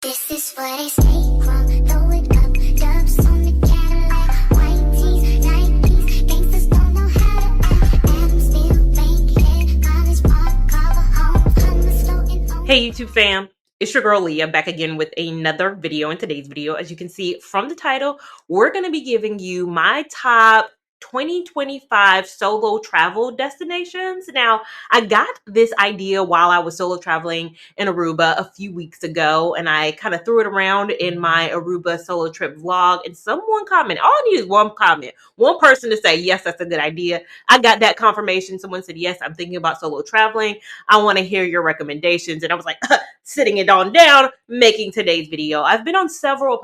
This is what I say from throw it up, dubs on the Cadillac, white tees, Nikes, gangsters don't know how to act, Adamsville, Bankhead, College Park, Carver Home, Hummus floating on. Hey YouTube fam, it's your girl Leah back again with another video. In today's video, as you can see from the title, we're going to be giving you my top 2025 solo travel destinations. Now, I got this idea while I was solo traveling in Aruba a few weeks ago, and I kind of threw it around in my Aruba solo trip vlog, and someone commented. All I need is one comment, one person to say, yes, that's a good idea. I got that confirmation. Someone said, yes, I'm thinking about solo traveling. I want to hear your recommendations. And I was like, sitting it on down, making today's video. I've been on several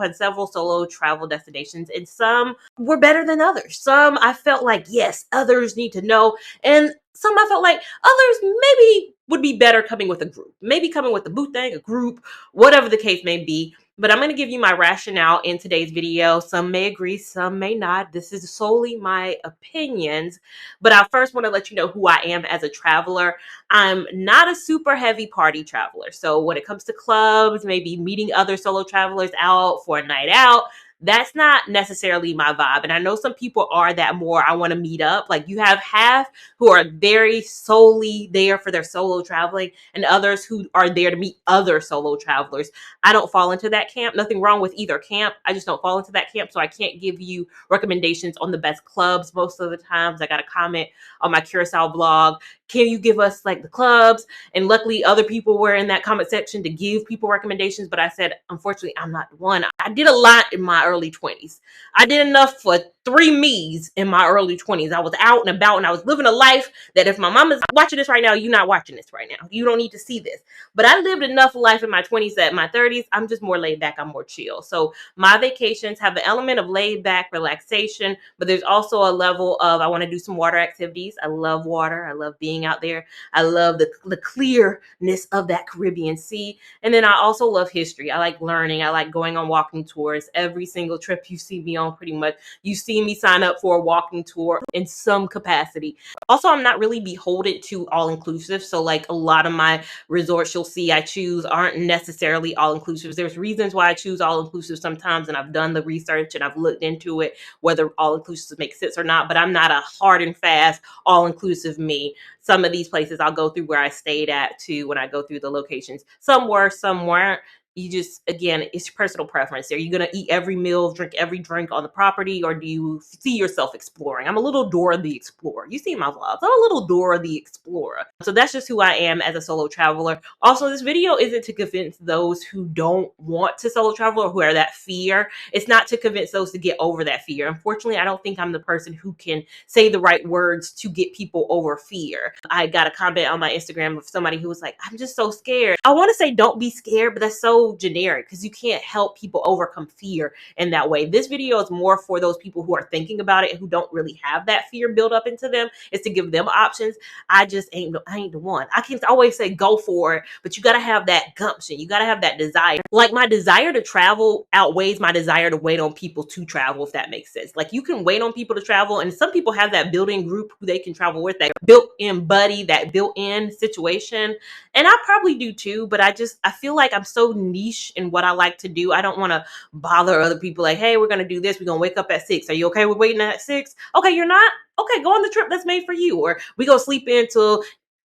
solo travel destinations, and some were better than others. Some I felt like, yes, others need to know. And some I felt like others maybe would be better coming with a group, maybe coming with a boot thing, a group, whatever the case may be. But I'm going to give you my rationale in today's video. Some may agree, some may not. This is solely my opinions. But I first want to let you know who I am as a traveler. I'm not a super heavy party traveler. So when it comes to clubs, maybe meeting other solo travelers out for a night out, that's not necessarily my vibe. And I know some people are that more. I want to meet up. Like you have half who are very solely there for their solo traveling and others who are there to meet other solo travelers. I don't fall into that camp. Nothing wrong with either camp. I just don't fall into that camp. So I can't give you recommendations on the best clubs. Most of the times I got a comment on my Curaçao blog. Can you give us like the clubs? And luckily other people were in that comment section to give people recommendations. But I said, unfortunately, I'm not one. I did a lot in my early 20s. I did enough for 3 me's in my early 20s. I was out and about and I was living a life that if my mom is watching this right now, you're not watching this right now. You don't need to see this. But I lived enough life in my 20s that in my 30s, I'm just more laid back. I'm more chill. So my vacations have an element of laid back relaxation, but there's also a level of I want to do some water activities. I love water. I love being out there. I love the clearness of that Caribbean Sea. And then I also love history. I like learning. I like going on walking tours. Every single trip you see me on, pretty much, you see me sign up for a walking tour in some capacity. Also, I'm not really beholden to all-inclusive. So like a lot of my resorts you'll see I choose aren't necessarily all-inclusive. There's reasons why I choose all-inclusive sometimes, and I've done the research and I've looked into it, whether all-inclusive makes sense or not, but I'm not a hard and fast all-inclusive me. Some of these places I'll go through where I stayed at too when I go through the locations. Some were, some weren't. You just, again, it's your personal preference. Are you going to eat every meal, drink every drink on the property, or do you see yourself exploring? I'm a little Dora the Explorer. You see my vlogs. I'm a little Dora the Explorer. So that's just who I am as a solo traveler. Also, this video isn't to convince those who don't want to solo travel or who are that fear. It's not to convince those to get over that fear. Unfortunately, I don't think I'm the person who can say the right words to get people over fear. I got a comment on my Instagram of somebody who was like, I'm just so scared. I want to say don't be scared, but that's so generic because you can't help people overcome fear in that way. This video is more for those people who are thinking about it and who don't really have that fear built up into them. It's to give them options. I ain't the one. I can always say go for it, but you got to have that gumption. You got to have that desire. Like my desire to travel outweighs my desire to wait on people to travel, if that makes sense. Like you can wait on people to travel, and some people have that built-in group who they can travel with, that built-in buddy, that built-in situation. And I probably do too, but I feel like I'm so niche in what I like to do. I don't want to bother other people like, hey, we're going to do this. We're going to wake up at 6. Are you okay with waiting at 6? Okay, you're not? Okay, go on the trip that's made for you. Or we go sleep until,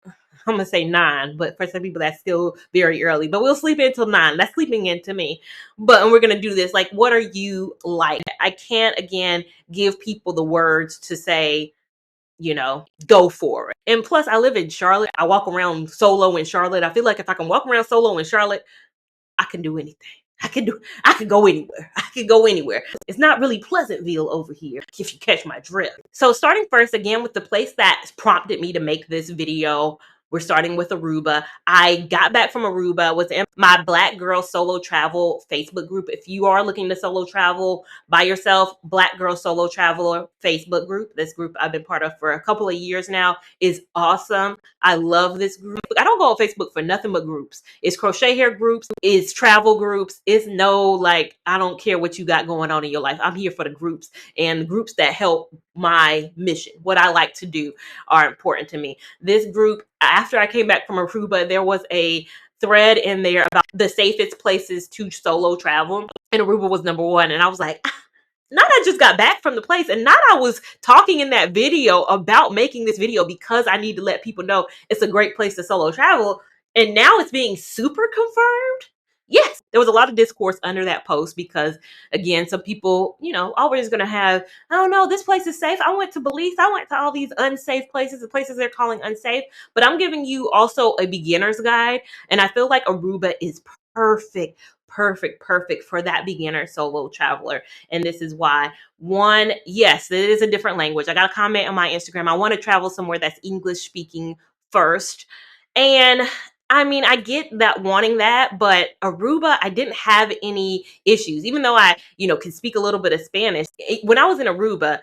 I'm going to say 9, but for some people that's still very early. But we'll sleep until 9. That's sleeping in to me. And we're going to do this. Like, what are you like? I can't, again, give people the words to say, go for it. And plus, I live in Charlotte. I walk around solo in Charlotte. I feel like if I can walk around solo in Charlotte, I can do anything. I can go anywhere. I can go anywhere. It's not really Pleasantville over here, if you catch my drift. So starting first, again, with the place that prompted me to make this video, we're starting with Aruba. I got back from Aruba, was in my Black Girl Solo Travel Facebook group. If you are looking to solo travel by yourself, Black Girl Solo Traveler Facebook group. This group I've been part of for a couple of years now is awesome. I love this group. I don't go on Facebook for nothing but groups. It's crochet hair groups, it's travel groups. It's no, like, I don't care what you got going on in your life. I'm here for the groups, and groups that help my mission. What I like to do are important to me. This group, after I came back from Aruba, there was a thread in there about the safest places to solo travel, and Aruba was number one. And I was like, not I just got back from the place, and not I was talking in that video about making this video because I need to let people know it's a great place to solo travel, and now it's being super confirmed. Yes, there was a lot of discourse under that post because, again, some people, always going to have, oh no, this place is safe. I went to Belize. I went to all these unsafe places, the places they're calling unsafe. But I'm giving you also a beginner's guide, and I feel like Aruba is perfect, perfect for that beginner solo traveler. And this is why. One, yes, it is a different language. I got a comment on my Instagram. I want to travel somewhere that's English speaking first. And I mean, I get that wanting that, but Aruba, I didn't have any issues, even though I, can speak a little bit of Spanish. When I was in Aruba,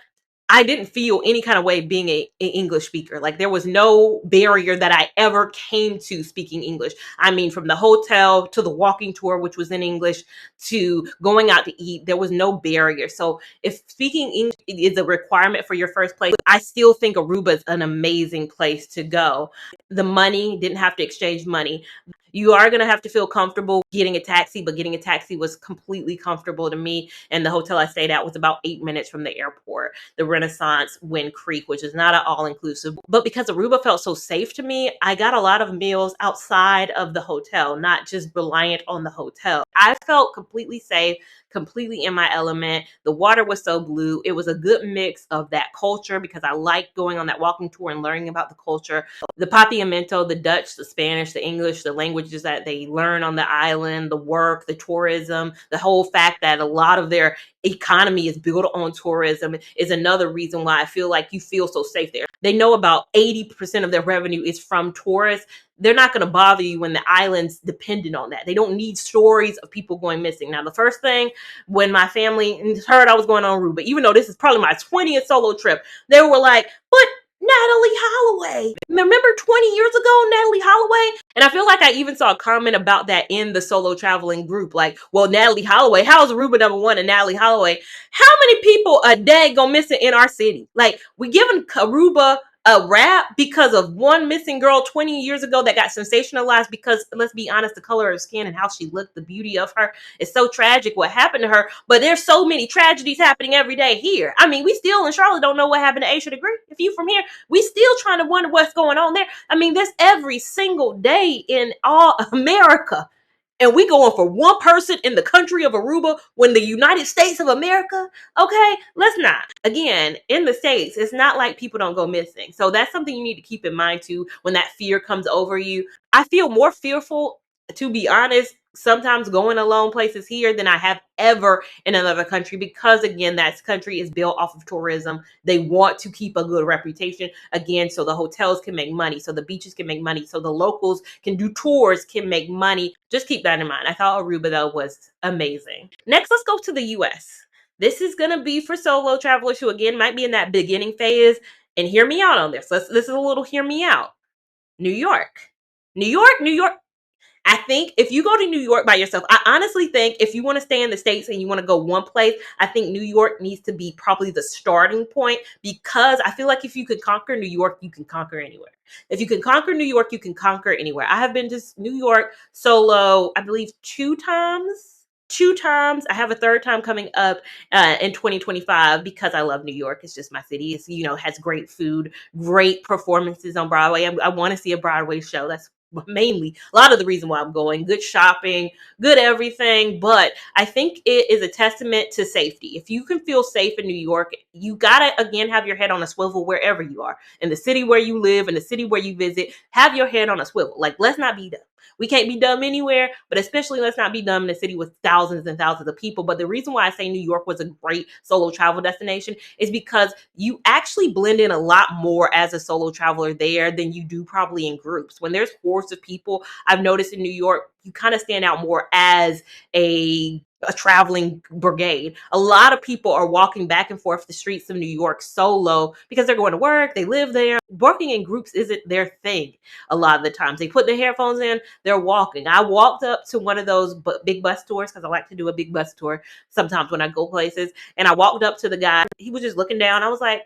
I didn't feel any kind of way being an English speaker. Like there was no barrier that I ever came to speaking English. I mean, from the hotel to the walking tour, which was in English, to going out to eat, there was no barrier. So if speaking English is a requirement for your first place, I still think Aruba is an amazing place to go. The money, didn't have to exchange money. You are going to have to feel comfortable getting a taxi, but getting a taxi was completely comfortable to me. And the hotel I stayed at was about 8 minutes from the airport, the Renaissance Wind Creek, which is not an all-inclusive. But because Aruba felt so safe to me, I got a lot of meals outside of the hotel, not just reliant on the hotel. I felt completely safe, completely in my element. The water was so blue. It was a good mix of that culture because I liked going on that walking tour and learning about the culture. The papiamento, the Dutch, the Spanish, the English, the languages that they learn on the island, the work, the tourism, the whole fact that a lot of their economy is built on tourism is another reason why I feel like you feel so safe there. They know about 80% of their revenue is from tourists. They're not going to bother you when the island's dependent on that. They don't need stories of people going missing. Now, the first thing when my family heard I was going on Aruba, even though this is probably my 20th solo trip, they were like, but Natalie Holloway. Remember 20 years ago, Natalie Holloway? And I feel like I even saw a comment about that in the solo traveling group. Like, well, Natalie Holloway, how's Aruba number one and Natalie Holloway? How many people a day go missing in our city? Like, we giving Aruba a rap because of one missing girl 20 years ago that got sensationalized because, let's be honest, the color of her skin and how she looked, the beauty of her is so tragic what happened to her. But there's so many tragedies happening every day here. I mean, we still in Charlotte don't know what happened to Aisha Degree. If you from here, we still trying to wonder what's going on there. I mean, there's every single day in all America. And we going for one person in the country of Aruba when the United States of America, okay, let's not. Again, in the States, it's not like people don't go missing. So that's something you need to keep in mind too when that fear comes over you. I feel more fearful, to be honest, sometimes going alone places here than I have ever in another country because, again, that country is built off of tourism. They want to keep a good reputation, again, so the hotels can make money, so the beaches can make money, so the locals can do tours, can make money. Just keep that in mind. I thought Aruba, though, was amazing. Next, let's go to the U.S. This is going to be for solo travelers who, again, might be in that beginning phase. And hear me out on this. This is a little hear me out. New York. New York, New York. I think if you go to New York by yourself, I honestly think if you want to stay in the States and you want to go one place, I think New York needs to be probably the starting point because I feel like if you could conquer New York, you can conquer anywhere. If you can conquer New York, you can conquer anywhere. I have been to New York solo, I believe, two times. I have a third time coming up in 2025 because I love New York. It's just my city. It's, has great food, great performances on Broadway. I want to see a Broadway show. That's mainly a lot of the reason why I'm going. Good shopping, good everything. But I think it is a testament to safety. If you can feel safe in New York, you gotta again have your head on a swivel wherever you are. In the city where you live, in the city where you visit, have your head on a swivel. Like, let's not be dumb. We can't be dumb anywhere, but especially let's not be dumb in a city with thousands and thousands of people. But the reason why I say New York was a great solo travel destination is because you actually blend in a lot more as a solo traveler there than you do probably in groups. When there's hordes of people, I've noticed in New York, you kind of stand out more as a traveling brigade. A lot of people are walking back and forth the streets of New York solo because they're going to work, they live there. Working in groups isn't their thing a lot of the times. They put their headphones in, they're walking. I walked up to one of those big bus tours because I like to do a big bus tour sometimes when I go places. And I walked up to the guy. He was just looking down. I was like,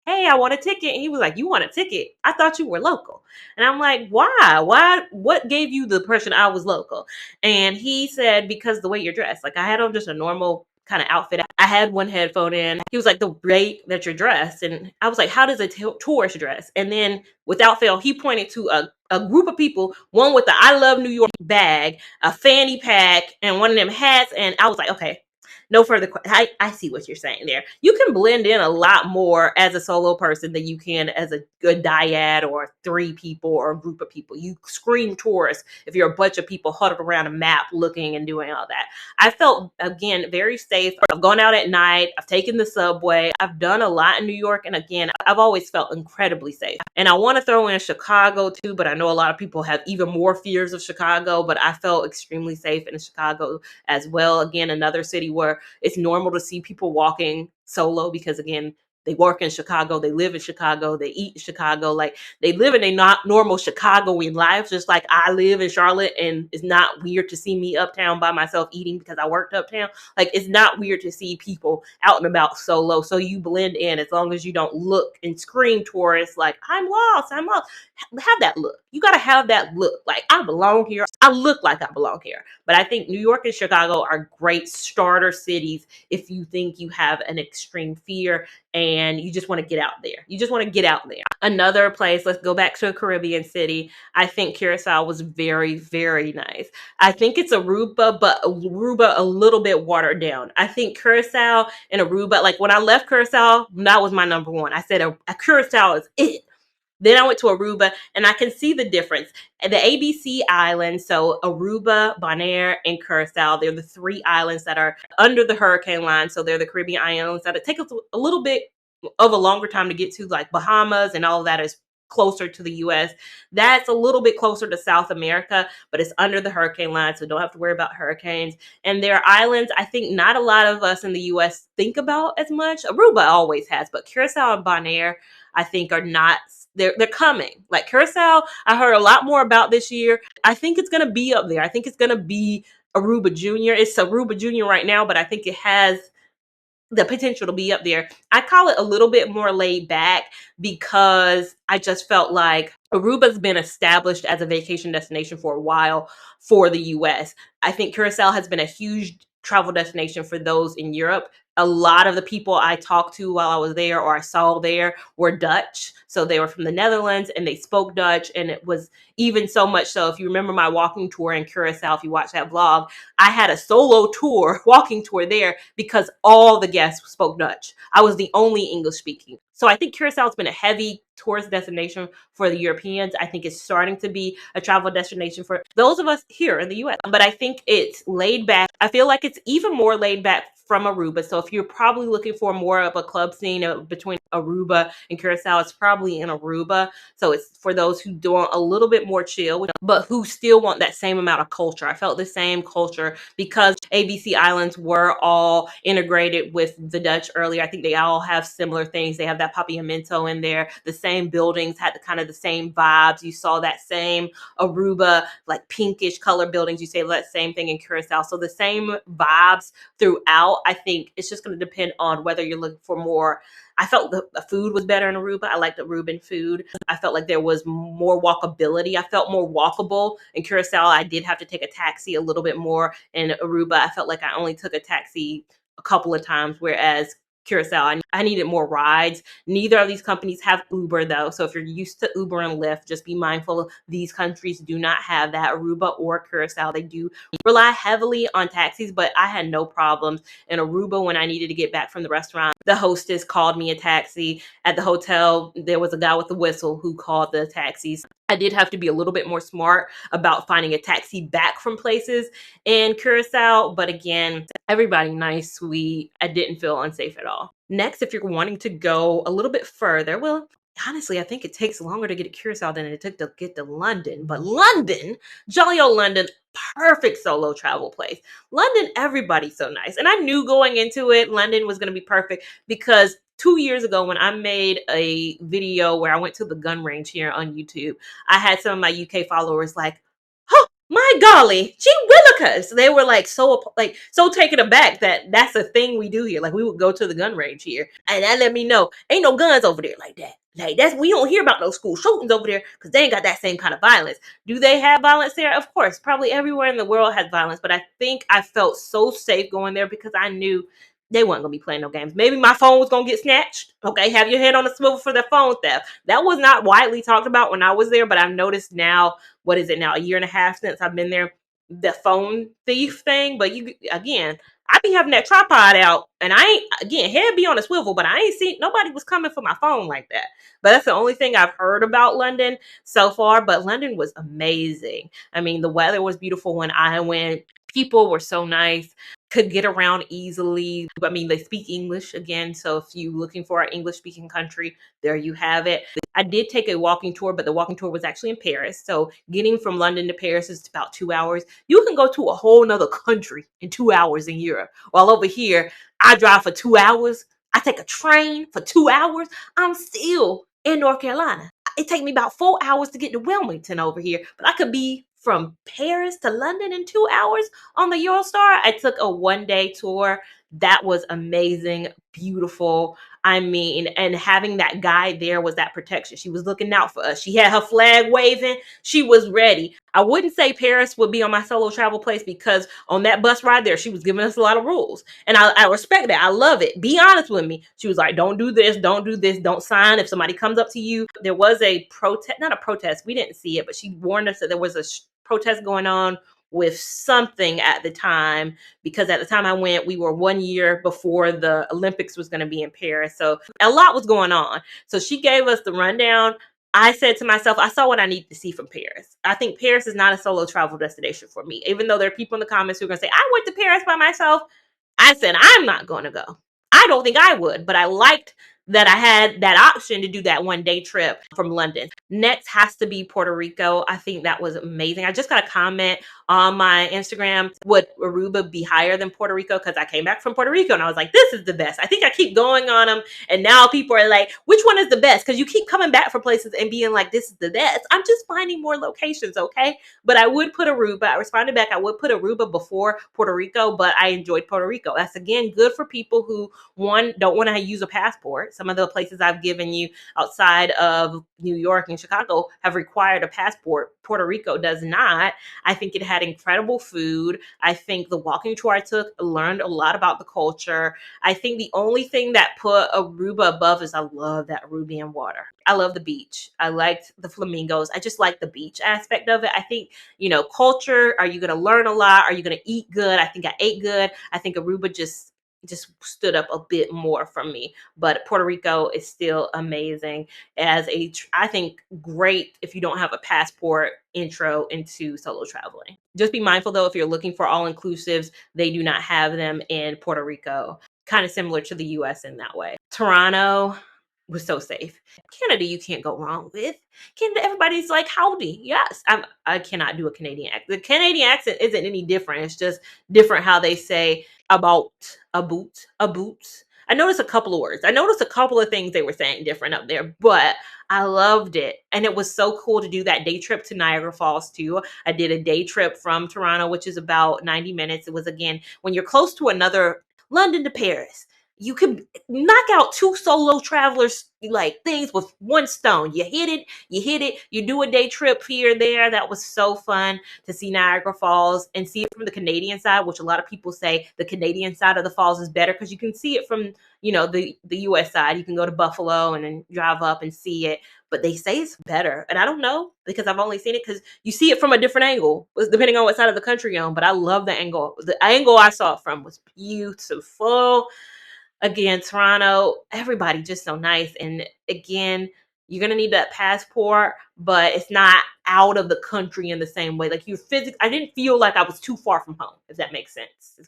hey, I want a ticket. And he was like, you want a ticket? I thought you were local. And I'm like, why? What gave you the impression I was local? And he said, because the way you're dressed. Like, I had on just a normal kind of outfit. I had one headphone in. He was like, the rate that you're dressed. And I was like, how does a tourist dress? And then without fail, he pointed to a group of people, one with the I Love New York bag, a fanny pack, and one of them hats. And I was like, okay, no further. I see what you're saying there. You can blend in a lot more as a solo person than you can as a good dyad or three people or a group of people. You scream tourist if you're a bunch of people huddled around a map looking and doing all that. I felt, again, very safe. I've gone out at night. I've taken the subway. I've done a lot in New York. And again, I've always felt incredibly safe. And I want to throw in Chicago too, but I know a lot of people have even more fears of Chicago, but I felt extremely safe in Chicago as well. Again, another city where it's normal to see people walking solo because, again, they work in Chicago, they live in Chicago, they eat in Chicago. Like, they live in a not normal Chicagoan life, just like I live in Charlotte. And it's not weird to see me uptown by myself eating because I worked uptown. Like, it's not weird to see people out and about solo. So you blend in as long as you don't look and scream tourists like, I'm lost, I'm lost. Have that look. You got to have that look. Like, I belong here. I look like I belong here. But I think New York and Chicago are great starter cities if you think you have an extreme fear and you just want to get out there. You just want to get out there. Another place, let's go back to a Caribbean city. I think Curacao was very, very nice. I think it's Aruba, but Aruba a little bit watered down. I think Curacao and Aruba, like when I left Curacao, that was my number one. I said a Curacao is it. Then I went to Aruba, and I can see the difference. The ABC islands, so Aruba, Bonaire, and Curacao, they're the three islands that are under the hurricane line. So they're the Caribbean islands that it takes us a little bit of a longer time to get to, like Bahamas and all of that is closer to the US. That's a little bit closer to South America, but it's under the hurricane line, so don't have to worry about hurricanes. And there are islands I think not a lot of us in the US think about as much. Aruba always has, but Curacao and Bonaire I think are not, they're coming. Like Curacao, I heard a lot more about this year. I think it's gonna be up there. I think it's gonna be Aruba Junior. It's Aruba Junior right now, but I think it has the potential to be up there. I call it a little bit more laid back because I just felt like Aruba's been established as a vacation destination for a while for the US. I think Curacao has been a huge travel destination for those in Europe. A lot of the people I talked to while I was there or I saw there were Dutch. So they were from the Netherlands and they spoke Dutch. And it was even so much so, if you remember my walking tour in Curacao, if you watch that vlog, I had a solo tour, walking tour there because all the guests spoke Dutch. I was the only English speaking. So I think Curacao has been a heavy tourist destination for the Europeans. I think it's starting to be a travel destination for those of us here in the US. But I think it's laid back. I feel like it's even more laid back from Aruba. So if you're probably looking for more of a club scene between Aruba and Curacao, it's probably in Aruba. So it's for those who want a little bit more chill, but who still want that same amount of culture. I felt the same culture because ABC Islands were all integrated with the Dutch earlier. I think they all have similar things. They have that papiamento in there. The same buildings had kind of the same vibes. You saw that same Aruba, like pinkish color buildings. You say that same thing in Curacao. So the same vibes throughout. I think it's just going to depend on whether you're looking for more. I felt the food was better in Aruba. I liked Aruban food. I felt like there was more walkability. I felt more walkable. In Curacao, I did have to take a taxi a little bit more. In Aruba, I felt like I only took a taxi a couple of times, whereas Curacao, I needed more rides. Neither of these companies have Uber though. So if you're used to Uber and Lyft, just be mindful these countries do not have that. Aruba or Curacao, they do rely heavily on taxis, but I had no problems. In Aruba, when I needed to get back from the restaurant, the hostess called me a taxi. At the hotel, there was a guy with a whistle who called the taxis. I did have to be a little bit more smart about finding a taxi back from places in Curacao. But again, everybody nice, sweet. I didn't feel unsafe at all. Next, if you're wanting to go a little bit further, well, honestly, I think it takes longer to get to Curacao than it took to get to London. But London, jolly old London, perfect solo travel place. London, everybody's so nice. And I knew going into it, London was going to be perfect because 2 years ago when I made a video where I went to the gun range here on YouTube, I had some of my UK followers like, oh, My golly, gee willikers. They were so taken aback that that's a thing we do here. Like we would go to the gun range here, and that let me know ain't no guns over there like that. Like that's we don't hear about no school shootings over there because they ain't got that same kind of violence. Do they have violence there? Of course, probably everywhere in the world has violence, but I think I felt so safe going there because I knew they weren't gonna be playing no games. Maybe my phone was gonna get snatched. Okay, have your head on the swivel for the phone theft. That was not widely talked about when I was there, but I've noticed now, what is it now, a year and a half since I've been there, the phone thief thing. But you again, I be having that tripod out, and I ain't, again, head be on a swivel, but I ain't seen nobody was coming for my phone like that. But that's the only thing I've heard about London so far. But London was amazing. I mean, the weather was beautiful when I went. People were so nice, could get around easily. I mean, they speak English again, so if you're looking for an English speaking country, there you have it. I did take a walking tour, but the walking tour was actually in Paris. So getting from London to Paris is about 2 hours. You can go to a whole nother country in 2 hours in Europe. While over here, I drive for 2 hours. I take a train for 2 hours. I'm still in North Carolina. It takes me about 4 hours to get to Wilmington over here, but I could be from Paris to London in 2 hours on the Eurostar. I took a 1 day tour. That was amazing, beautiful. I mean, and having that guide there was that protection. She was looking out for us. She had her flag waving. She was ready. I wouldn't say Paris would be on my solo travel place because on that bus ride there, she was giving us a lot of rules. And I respect that. I love it. Be honest with me. She was like, don't do this, don't do this, don't sign. If somebody comes up to you, there was a protest, not a protest. We didn't see it, but she warned us that there was a protest going on with something at the time, because at the time I went, we were 1 year before the Olympics was going to be in Paris. So a lot was going on. So she gave us the rundown. I said to myself, I saw what I need to see from Paris. I think Paris is not a solo travel destination for me, even though there are people in the comments who are going to say, I went to Paris by myself. I said, I'm not going to go. I don't think I would, but I liked that I had that option to do that 1 day trip from London. Next has to be Puerto Rico. I think that was amazing. I just got a comment on my Instagram, would Aruba be higher than Puerto Rico? Because I came back from Puerto Rico and I was like, this is the best. I think I keep going on them. And now people are like, which one is the best? Because you keep coming back from places and being like, this is the best. I'm just finding more locations, okay? But I would put Aruba. I responded back, I would put Aruba before Puerto Rico, but I enjoyed Puerto Rico. That's, again, good for people who, one, don't want to use a passport. Some of the places I've given you outside of New York and Chicago have required a passport. Puerto Rico does not. I think it had incredible food. I think the walking tour I took, learned a lot about the culture. I think the only thing that put Aruba above is I love that Arubian water. I love the beach. I liked the flamingos. I just like the beach aspect of it. I think, culture, are you going to learn a lot? Are you going to eat good? I think I ate good. I think Aruba just stood up a bit more from me, but Puerto Rico is still amazing as I think, great if you don't have a passport intro into solo traveling. Just be mindful though, if you're looking for all inclusives, they do not have them in Puerto Rico. Kind of similar to the US in that way. Toronto was so safe. Canada, you can't go wrong with. Canada, everybody's like, howdy. Yes, I cannot do a Canadian accent. The Canadian accent isn't any different. It's just different how they say about, a boot, a boots. I noticed a couple of words. I noticed a couple of things they were saying different up there, but I loved it. And it was so cool to do that day trip to Niagara Falls too. I did a day trip from Toronto, which is about 90 minutes. It was, again, when you're close to another, London to Paris, you can knock out two solo travelers like things with one stone. You hit it, you do a day trip here and there. That was so fun to see Niagara Falls and see it from the Canadian side, which a lot of people say the Canadian side of the falls is better because you can see it from, the US side. You can go to Buffalo and then drive up and see it, but they say it's better. And I don't know because I've only seen it because you see it from a different angle, depending on what side of the country you're on. But I love the angle. The angle I saw it from was beautiful. Again, Toronto, everybody just so nice. And again, you're going to need that passport, but it's not out of the country in the same way. Like, I didn't feel like I was too far from home, if that makes sense.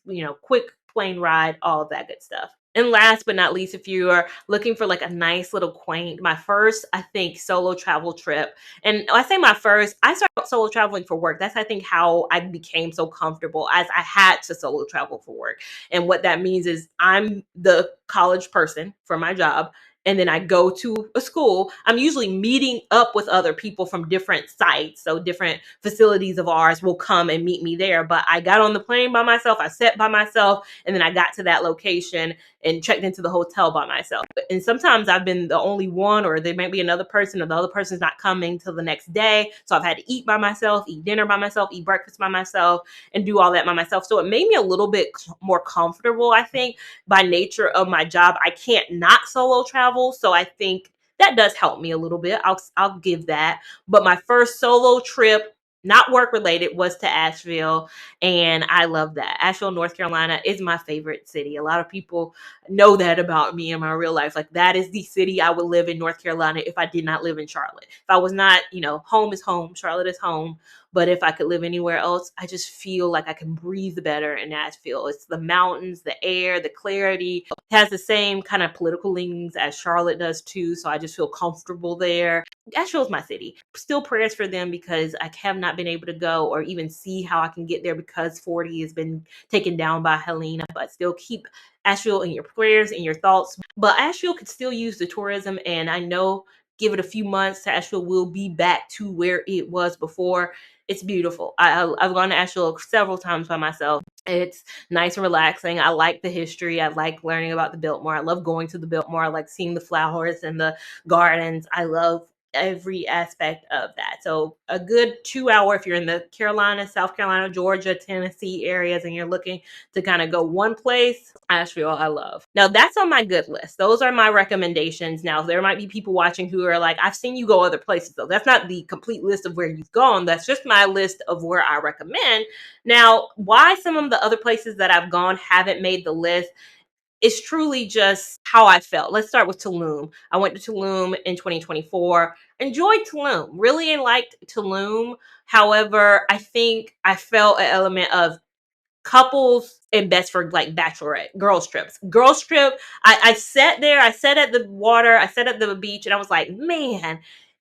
Quick plane ride, all of that good stuff. And last but not least, if you are looking for like a nice little quaint, my first, I think, solo travel trip. And I say my first, I started solo traveling for work. That's, I think, how I became so comfortable, as I had to solo travel for work. And what that means is I'm the college person for my job. and then I go to a school, I'm usually meeting up with other people from different sites. So different facilities of ours will come and meet me there. But I got on the plane by myself, I sat by myself, and then I got to that location and checked into the hotel by myself. And sometimes I've been the only one, or there might be another person, or the other person's not coming till the next day. So I've had to eat by myself, eat dinner by myself, eat breakfast by myself, and do all that by myself. So it made me a little bit more comfortable, I think, by nature of my job. I can't not solo travel. So I think that does help me a little bit. I'll give that. But my first solo trip, not work related, was to Asheville, and I love that. Asheville, North Carolina is my favorite city. A lot of people know that about me in my real life. Like, that is the city I would live in, North Carolina, if I did not live in Charlotte. If I was not, home is home, Charlotte is home. But if I could live anywhere else, I just feel like I can breathe better in Asheville. It's the mountains, the air, the clarity. It has the same kind of political leanings as Charlotte does too. So I just feel comfortable there. Asheville's my city. Still prayers for them, because I have not been able to go or even see how I can get there, because 40 has been taken down by Helena. But still keep Asheville in your prayers and your thoughts. But Asheville could still use the tourism, and I know, give it a few months, Asheville will be back to where it was before. It's beautiful. I've gone to Asheville several times by myself. It's nice and relaxing. I like the history. I like learning about the Biltmore. I love going to the Biltmore. I like seeing the flowers and the gardens. I love every aspect of that. So a good 2 hour, if you're in the Carolina, South Carolina, Georgia, Tennessee areas, and you're looking to kind of go one place, Asheville, I love. Now that's on my good list. Those are my recommendations. Now there might be people watching who are like, I've seen you go other places though. That's not the complete list of where you've gone. That's just my list of where I recommend. Now, why some of the other places that I've gone haven't made the list, it's truly just how I felt. Let's start with Tulum. I went to Tulum in 2024. Enjoyed Tulum. Really liked Tulum. However, I think I felt an element of couples and best for like bachelorette girls trip. I sat there, I sat at the water, I sat at the beach, and I was like, man,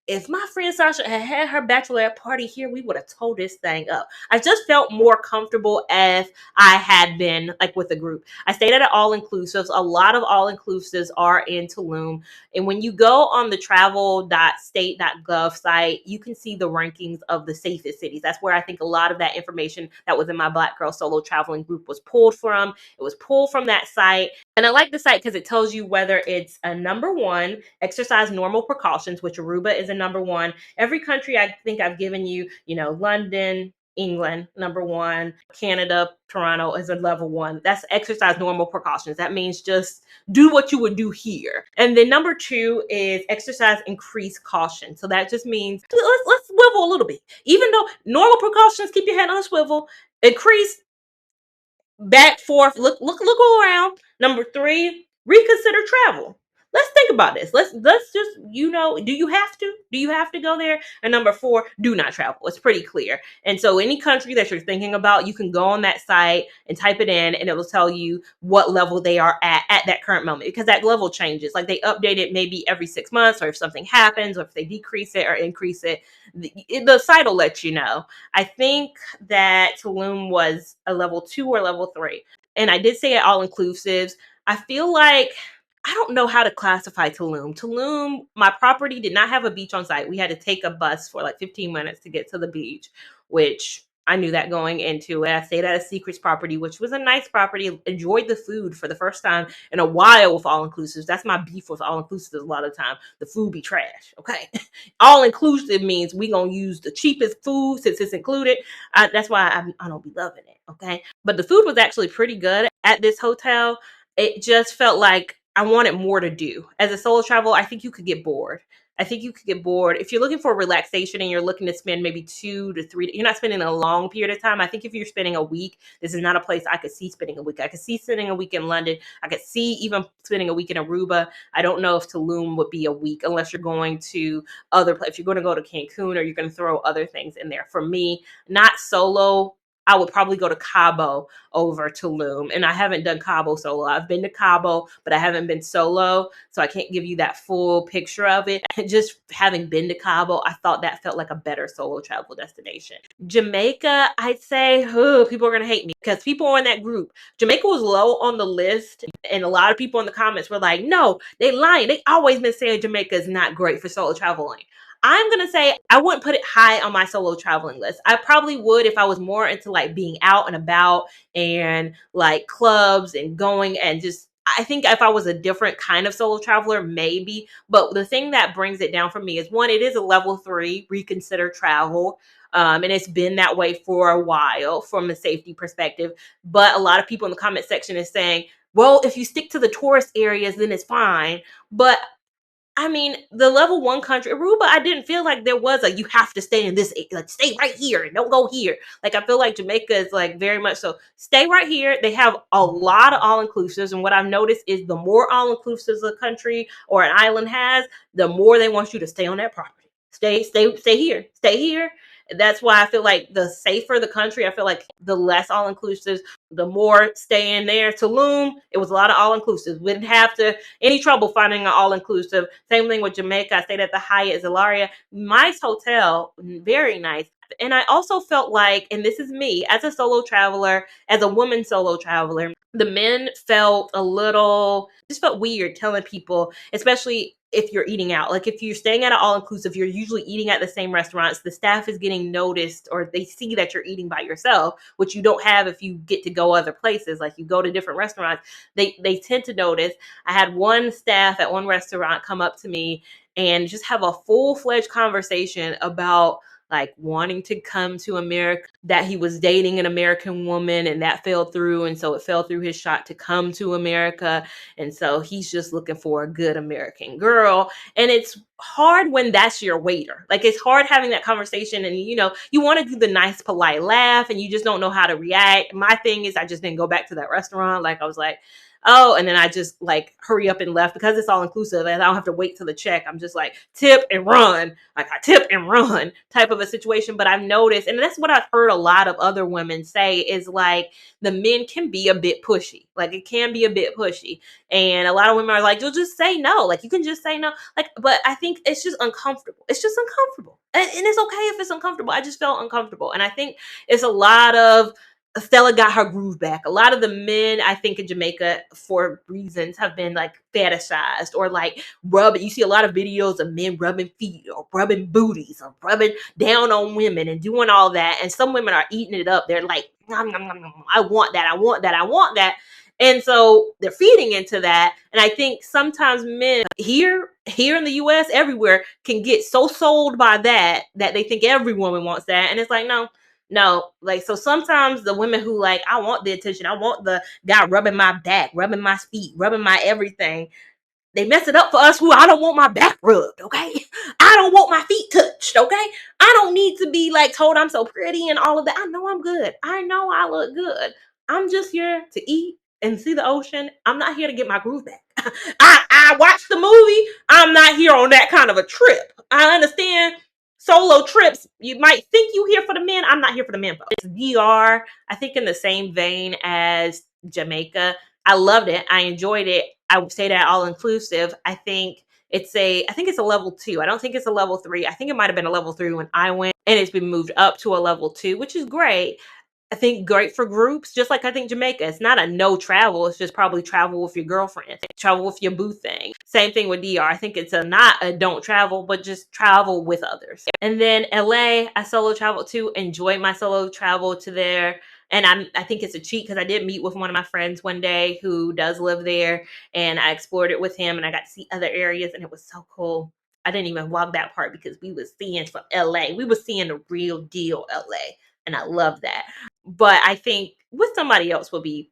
if my friend Sasha had her bachelorette party here, we would have towed this thing up. I just felt more comfortable if I had been like with a group. I stayed at an all-inclusives. A lot of all-inclusives are in Tulum. And when you go on the travel.state.gov site, you can see the rankings of the safest cities. That's where I think a lot of that information that was in my Black Girl Solo Traveling group was pulled from. It was pulled from that site. And I like the site because it tells you whether it's a number one, exercise normal precautions, which Aruba is a number one. Every country I think I've given you, London, England, number one, Canada, Toronto is a level one. That's exercise normal precautions. That means just do what you would do here. And then number two is exercise increased caution. So that just means let's swivel a little bit. Even though normal precautions, keep your head on a swivel, increase back, forth, look around. Number three, reconsider travel. Let's think about this. Let's just, do you have to? Do you have to go there? And number four, do not travel. It's pretty clear. And so any country that you're thinking about, you can go on that site and type it in, and it will tell you what level they are at that current moment, because that level changes. Like, they update it maybe every 6 months, or if something happens, or if they decrease it or increase it, the site will let you know. I think that Tulum was a level 2 or level 3. And I did say it all inclusives. I feel like I don't know how to classify Tulum. Tulum, my property did not have a beach on site. We had to take a bus for like 15 minutes to get to the beach, which I knew that going into it. I stayed at a Secrets property, which was a nice property. Enjoyed the food for the first time in a while with all inclusives. That's my beef with all inclusives a lot of the time. The food be trash. Okay. All inclusive means we gonna use the cheapest food since it's included. That's why I don't be loving it. Okay. But the food was actually pretty good at this hotel. It just felt like I wanted more to do. As a solo traveler, I think you could get bored. If you're looking for relaxation and you're looking to spend maybe 2 to 3, you're not spending a long period of time. I think if you're spending a week, this is not a place I could see spending a week. I could see spending a week in London. I could see even spending a week in Aruba. I don't know if Tulum would be a week, unless you're going to other places. If you're going to go to Cancun, or you're going to throw other things in there. For me, not solo, I would probably go to Cabo over Tulum. And I haven't done Cabo solo. I've been to Cabo, but I haven't been solo. So I can't give you that full picture of it. Just having been to Cabo, I thought that felt like a better solo travel destination. Jamaica, I'd say, people are going to hate me because people in that group, Jamaica was low on the list. And a lot of people in the comments were like, no, they lying. They always been saying Jamaica is not great for solo traveling. I'm going to say I wouldn't put it high on my solo traveling list. I probably would if I was more into like being out and about and like clubs and going and just, I think if I was a different kind of solo traveler, maybe. But the thing that brings it down for me is one, it is a level 3 reconsider travel. And it's been that way for a while from a safety perspective. But a lot of people in the comment section is saying, well, if you stick to the tourist areas, then it's fine. But I mean, the level 1 country, Aruba, I didn't feel like there was a you have to stay in this, like stay right here and don't go here. Like I feel like Jamaica is like very much so stay right here. They have a lot of all inclusives, and what I've noticed is the more all inclusives a country or an island has, the more they want you to stay on that property. Stay here, stay here. That's why I feel like the safer the country, I feel like the less all inclusives, the more staying there. Tulum, it was a lot of all inclusives. We didn't have to any trouble finding an all inclusive. Same thing with Jamaica. I stayed at the Hyatt Zilaria. Nice hotel, very nice. And I also felt like, and this is me as a solo traveler, as a woman solo traveler, the men felt a little, just felt weird telling people, especially if you're eating out. Like if you're staying at an all inclusive, you're usually eating at the same restaurants. The staff is getting noticed or they see that you're eating by yourself, which you don't have if you get to go other places. Like you go to different restaurants, they tend to notice. I had one staff at one restaurant come up to me and just have a full-fledged conversation about like wanting to come to America, that he was dating an American woman and that fell through. And so it fell through his shot to come to America. And so he's just looking for a good American girl. And it's hard when that's your waiter. Like it's hard having that conversation and you want to do the nice, polite laugh and you just don't know how to react. My thing is I just didn't go back to that restaurant. Like I was like, oh, and then I just like hurry up and left because it's all inclusive and I don't have to wait till the check. I'm just like tip and run, like I tip and run type of a situation. But I've noticed, and that's what I've heard a lot of other women say is like the men can be a bit pushy. Like it can be a bit pushy. And a lot of women are like, you'll just say no. Like you can just say no. Like, but I think it's just uncomfortable. It's just uncomfortable. And it's okay if it's uncomfortable. I just felt uncomfortable. And I think it's a lot of Stella got her groove back. A lot of the men, I think, in Jamaica, for reasons, have been like fetishized or like rubbing. You see a lot of videos of men rubbing feet or rubbing booties or rubbing down on women and doing all that. And some women are eating it up. They're like, nom, nom, nom, nom, I want that. I want that. I want that. And so they're feeding into that. And I think sometimes men here in the US, everywhere, can get so sold by that they think every woman wants that. And it's like, no, like, so sometimes the women who like, I want the attention, I want the guy rubbing my back, rubbing my feet, rubbing my everything. They mess it up for us who I don't want my back rubbed, okay? I don't want my feet touched, okay? I don't need to be like told I'm so pretty and all of that. I know I'm good. I know I look good. I'm just here to eat and see the ocean. I'm not here to get my groove back. I watched the movie. I'm not here on that kind of a trip. I understand solo trips, you might think you here for the men. I'm not here for the men. It's DR, I think in the same vein as Jamaica. I loved it. I enjoyed it. I would say that all inclusive. I think it's a level 2. I don't think it's a level 3. I think it might have been a level 3 when I went, and it's been moved up to a level 2, which is great. I think great for groups, just like I think Jamaica. It's not a no travel. It's just probably travel with your girlfriend, travel with your boo thing. Same thing with DR. I think it's not a don't travel, but just travel with others. And then LA, I solo traveled to, enjoyed my solo travel to there. And I think it's a cheat because I did meet with one of my friends one day who does live there, and I explored it with him and I got to see other areas and it was so cool. I didn't even vlog that part because we was seeing from LA. We was seeing the real deal LA. And I love that. But I think with somebody else would be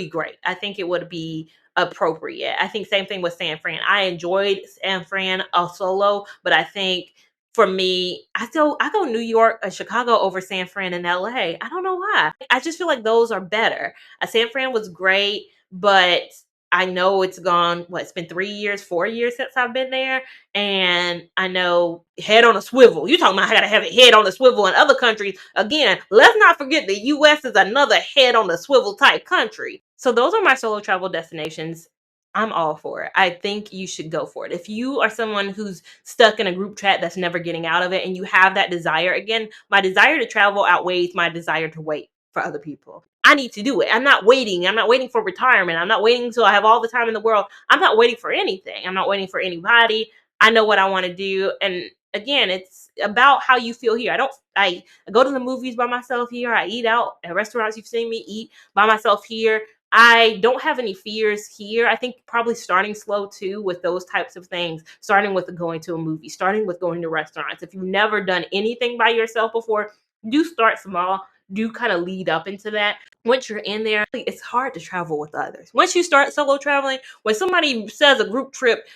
great. I think it would be appropriate. I think same thing with San Fran. I enjoyed San Fran solo, but I think for me, I go New York or Chicago over San Fran and LA. I don't know why. I just feel like those are better. San Fran was great, but I know it's gone, it's been 3 years, 4 years since I've been there. And I know head on a swivel. You talking about I gotta have a head on a swivel in other countries. Again, let's not forget the US is another head on a swivel type country. So those are my solo travel destinations. I'm all for it. I think you should go for it. If you are someone who's stuck in a group chat that's never getting out of it and you have that desire, again, my desire to travel outweighs my desire to wait for other people. I need to do it. I'm not waiting. I'm not waiting for retirement. I'm not waiting until I have all the time in the world. I'm not waiting for anything. I'm not waiting for anybody. I know what I want to do. And again, it's about how you feel here. I go to the movies by myself here. I eat out at restaurants. You've seen me eat by myself here. I don't have any fears here. I think probably starting slow too with those types of things, starting with going to a movie, starting with going to restaurants. If you've never done anything by yourself before, do start small, do kind of lead up into that. Once you're in there, it's hard to travel with others. Once you start solo traveling, when somebody says a group trip,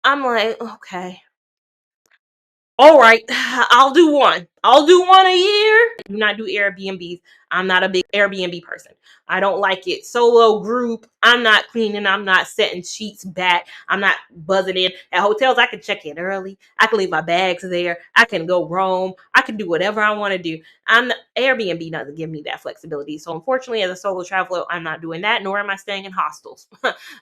I'm like, okay, all right, I'll do one. I'll do one a year. Do not do Airbnbs. I'm not a big Airbnb person. I don't like it. Solo group. I'm not cleaning. I'm not setting sheets back. I'm not buzzing in. At hotels, I can check in early. I can leave my bags there. I can go roam. I can do whatever I want to do. Airbnb doesn't give me that flexibility. So unfortunately, as a solo traveler, I'm not doing that, nor am I staying in hostels.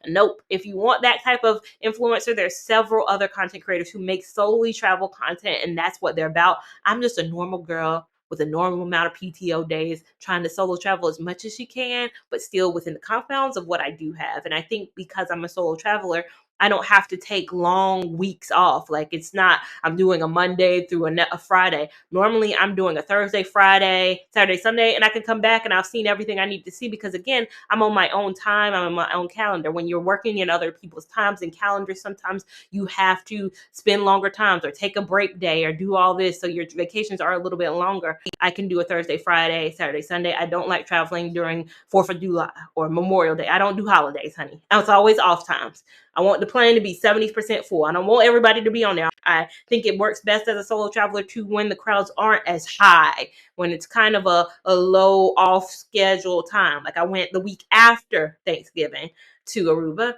Nope. If you want that type of influencer, there's several other content creators who make solely travel content, and that's what they're about. I'm just a normal girl with a normal amount of PTO days trying to solo travel as much as she can, but still within the confines of what I do have. And I think because I'm a solo traveler, I don't have to take long weeks off. Like, it's not, I'm doing a Monday through a Friday. Normally I'm doing a Thursday, Friday, Saturday, Sunday, and I can come back and I've seen everything I need to see because again, I'm on my own time. I'm on my own calendar. When you're working in other people's times and calendars, sometimes you have to spend longer times or take a break day or do all this. So your vacations are a little bit longer. I can do a Thursday, Friday, Saturday, Sunday. I don't like traveling during 4th of July or Memorial Day. I don't do holidays, honey. It's always off times. I want the plane to be 70% full. I don't want everybody to be on there. I think it works best as a solo traveler too when the crowds aren't as high, when it's kind of a low off schedule time. Like I went the week after Thanksgiving to Aruba.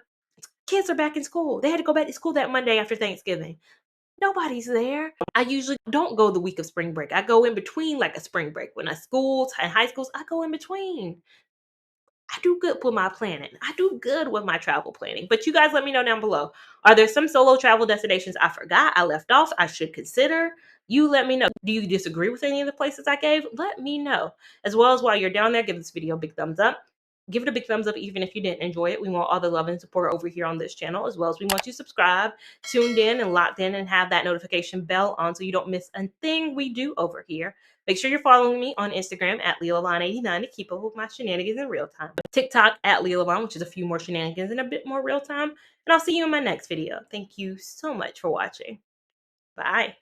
Kids are back in school. They had to go back to school that Monday after Thanksgiving. Nobody's there. I usually don't go the week of spring break. I go in between like a spring break. When I schools and high schools, I go in between. I do good with my planning. I do good with my travel planning. But you guys let me know down below. Are there some solo travel destinations I forgot, I left off, I should consider? You let me know. Do you disagree with any of the places I gave? Let me know. As well as while you're down there, give this video a big thumbs up. Give it a big thumbs up even if you didn't enjoy it. We want all the love and support over here on this channel, as well as we want you subscribed, tuned in, and locked in, and have that notification bell on so you don't miss a thing we do over here. Make sure you're following me on Instagram at Lavon89 to keep up with my shenanigans in real time. TikTok at Lavon, which is a few more shenanigans and a bit more real time. And I'll see you in my next video. Thank you so much for watching. Bye.